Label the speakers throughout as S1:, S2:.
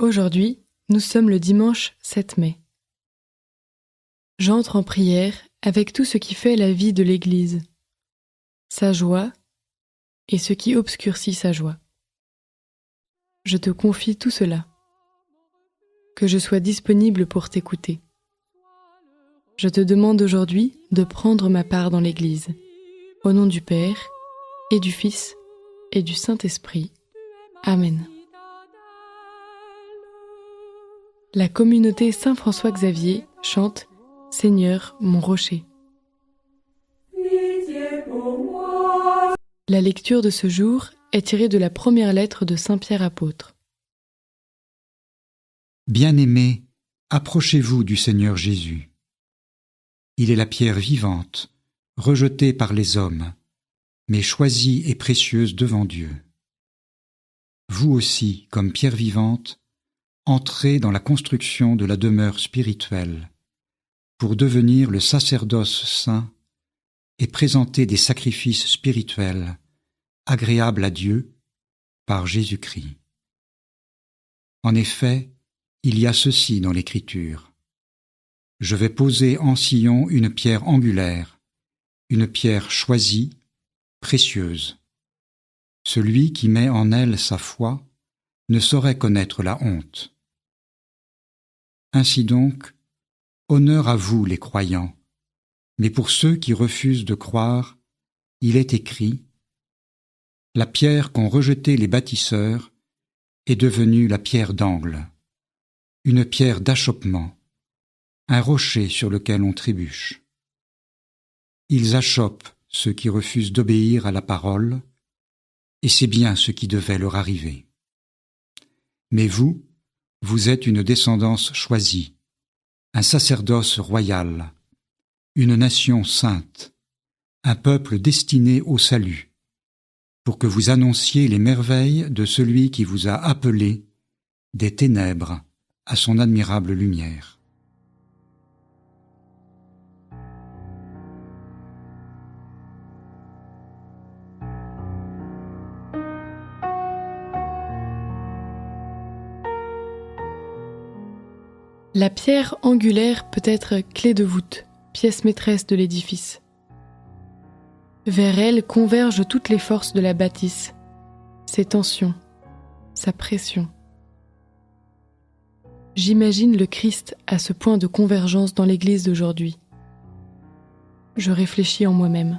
S1: Aujourd'hui, nous sommes le dimanche 7 mai. J'entre en prière avec tout ce qui fait la vie de l'Église, sa joie et ce qui obscurcit sa joie. Je te confie tout cela, que je sois disponible pour t'écouter. Je te demande aujourd'hui de prendre ma part dans l'Église, au nom du Père et du Fils et du Saint-Esprit. Amen. La communauté Saint-François-Xavier chante « Seigneur, mon rocher ». La lecture de ce jour est tirée de la première lettre de Saint Pierre apôtre.
S2: Bien-aimés, approchez-vous du Seigneur Jésus. Il est la pierre vivante, rejetée par les hommes, mais choisie et précieuse devant Dieu. Vous aussi, comme pierre vivante, entrez dans la construction de la demeure spirituelle, pour devenir le sacerdoce saint et présenter des sacrifices spirituels agréables à Dieu par Jésus-Christ. En effet, il y a ceci dans l'Écriture. Je vais poser en Sion une pierre angulaire, une pierre choisie, précieuse. Celui qui met en elle sa foi ne saurait connaître la honte. Ainsi donc, honneur à vous les croyants, mais pour ceux qui refusent de croire, il est écrit « La pierre qu'ont rejetée les bâtisseurs est devenue la pierre d'angle, une pierre d'achoppement, un rocher sur lequel on trébuche. Ils achoppent ceux qui refusent d'obéir à la parole, et c'est bien ce qui devait leur arriver. Mais vous, vous êtes une descendance choisie, un sacerdoce royal, une nation sainte, un peuple destiné au salut, pour que vous annonciez les merveilles de celui qui vous a appelés des ténèbres à son admirable lumière.
S1: La pierre angulaire peut être clé de voûte, pièce maîtresse de l'édifice. Vers elle convergent toutes les forces de la bâtisse, ses tensions, sa pression. J'imagine le Christ à ce point de convergence dans l'Église d'aujourd'hui. Je réfléchis en moi-même.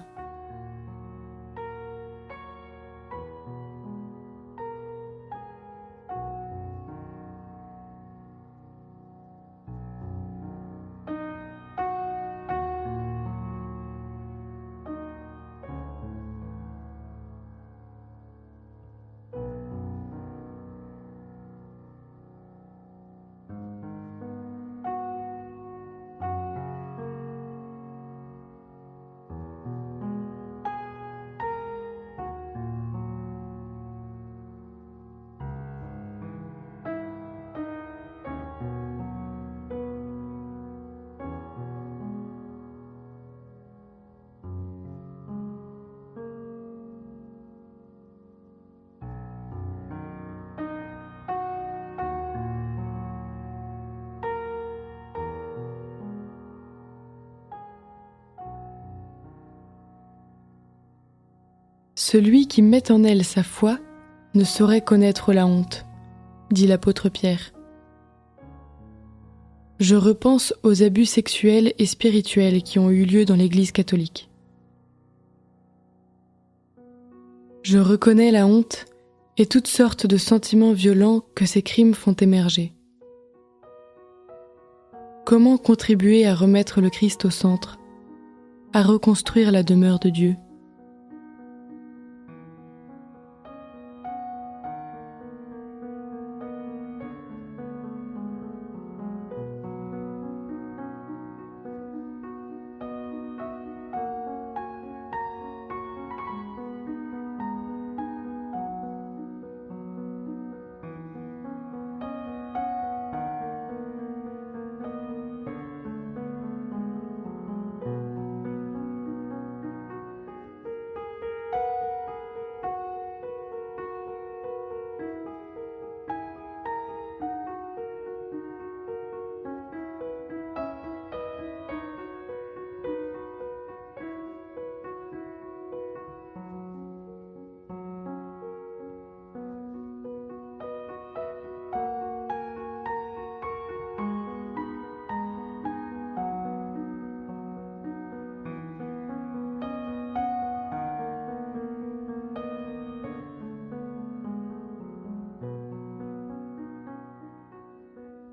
S1: Celui qui met en elle sa foi ne saurait connaître la honte, dit l'apôtre Pierre. Je repense aux abus sexuels et spirituels qui ont eu lieu dans l'Église catholique. Je reconnais la honte et toutes sortes de sentiments violents que ces crimes font émerger. Comment contribuer à remettre le Christ au centre, à reconstruire la demeure de Dieu ?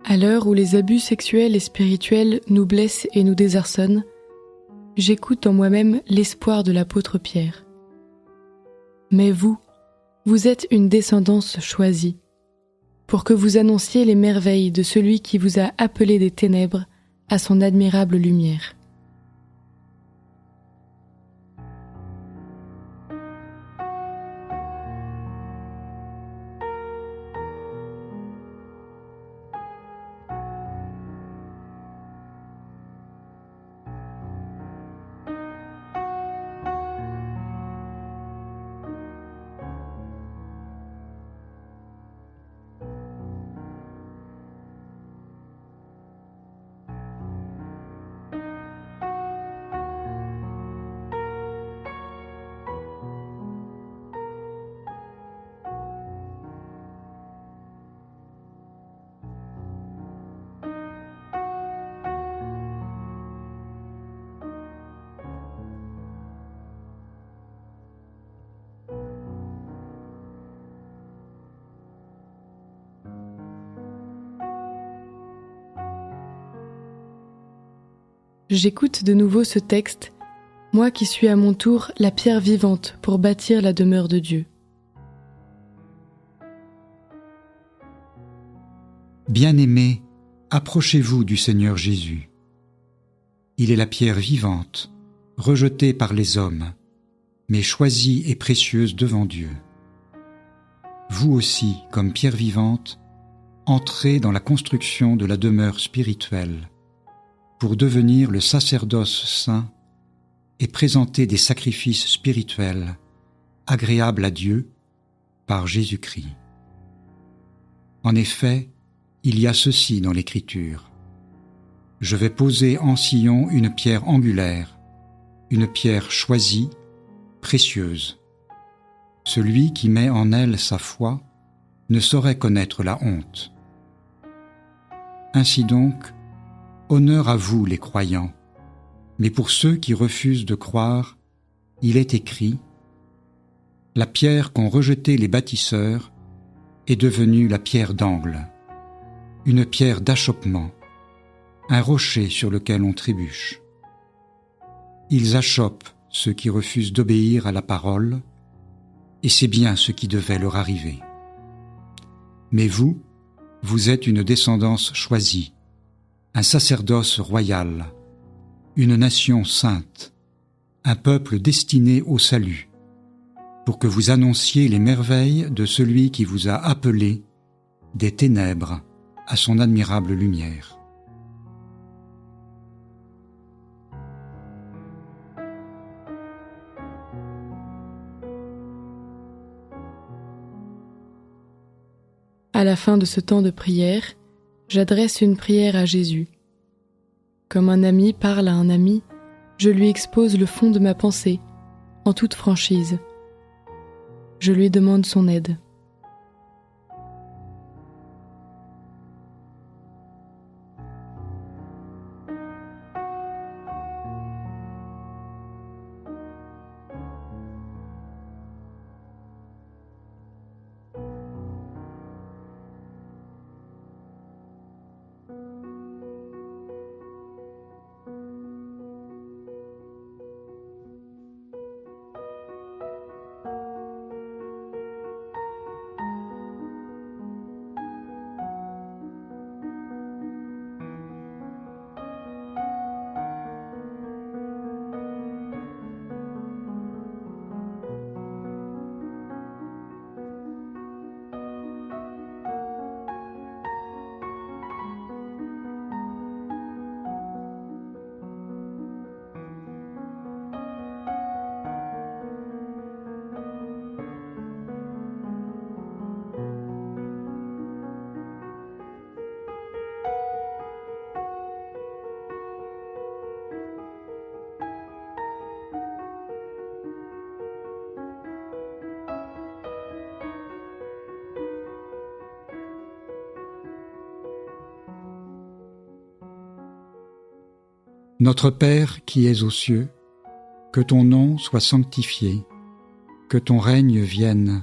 S1: À l'heure où les abus sexuels et spirituels nous blessent et nous désarçonnent, j'écoute en moi-même l'espoir de l'apôtre Pierre. Mais vous êtes une descendance choisie, pour que vous annonciez les merveilles de celui qui vous a appelé des ténèbres à son admirable lumière. J'écoute de nouveau ce texte, moi qui suis à mon tour la pierre vivante pour bâtir la demeure de Dieu.
S2: Bien-aimés, approchez-vous du Seigneur Jésus. Il est la pierre vivante, rejetée par les hommes, mais choisie et précieuse devant Dieu. Vous aussi, comme pierre vivante, entrez dans la construction de la demeure spirituelle, pour devenir le sacerdoce saint et présenter des sacrifices spirituels agréables à Dieu par Jésus-Christ. En effet, il y a ceci dans l'Écriture. Je vais poser en Sion une pierre angulaire, une pierre choisie, précieuse. Celui qui met en elle sa foi ne saurait connaître la honte. Ainsi donc, honneur à vous les croyants, mais pour ceux qui refusent de croire, il est écrit « La pierre qu'ont rejetée les bâtisseurs est devenue la pierre d'angle, une pierre d'achoppement, un rocher sur lequel on trébuche. Ils achoppent ceux qui refusent d'obéir à la parole, et c'est bien ce qui devait leur arriver. Mais vous, vous êtes une descendance choisie, un sacerdoce royal, une nation sainte, un peuple destiné au salut, pour que vous annonciez les merveilles de celui qui vous a appelé des ténèbres à son admirable lumière.
S1: À la fin de ce temps de prière, j'adresse une prière à Jésus. Comme un ami parle à un ami, je lui expose le fond de ma pensée, en toute franchise. Je lui demande son aide.
S2: Notre Père qui es aux cieux, que ton nom soit sanctifié, que ton règne vienne,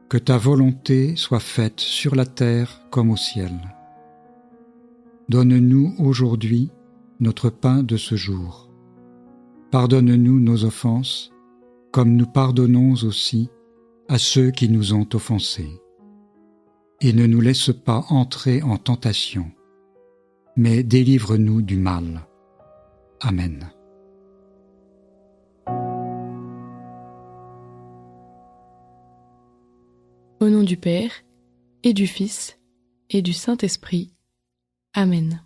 S2: que ta volonté soit faite sur la terre comme au ciel. Donne-nous aujourd'hui notre pain de ce jour. Pardonne-nous nos offenses, comme nous pardonnons aussi à ceux qui nous ont offensés. Et ne nous laisse pas entrer en tentation, mais délivre-nous du mal. Amen.
S1: Au nom du Père, et du Fils, et du Saint-Esprit. Amen.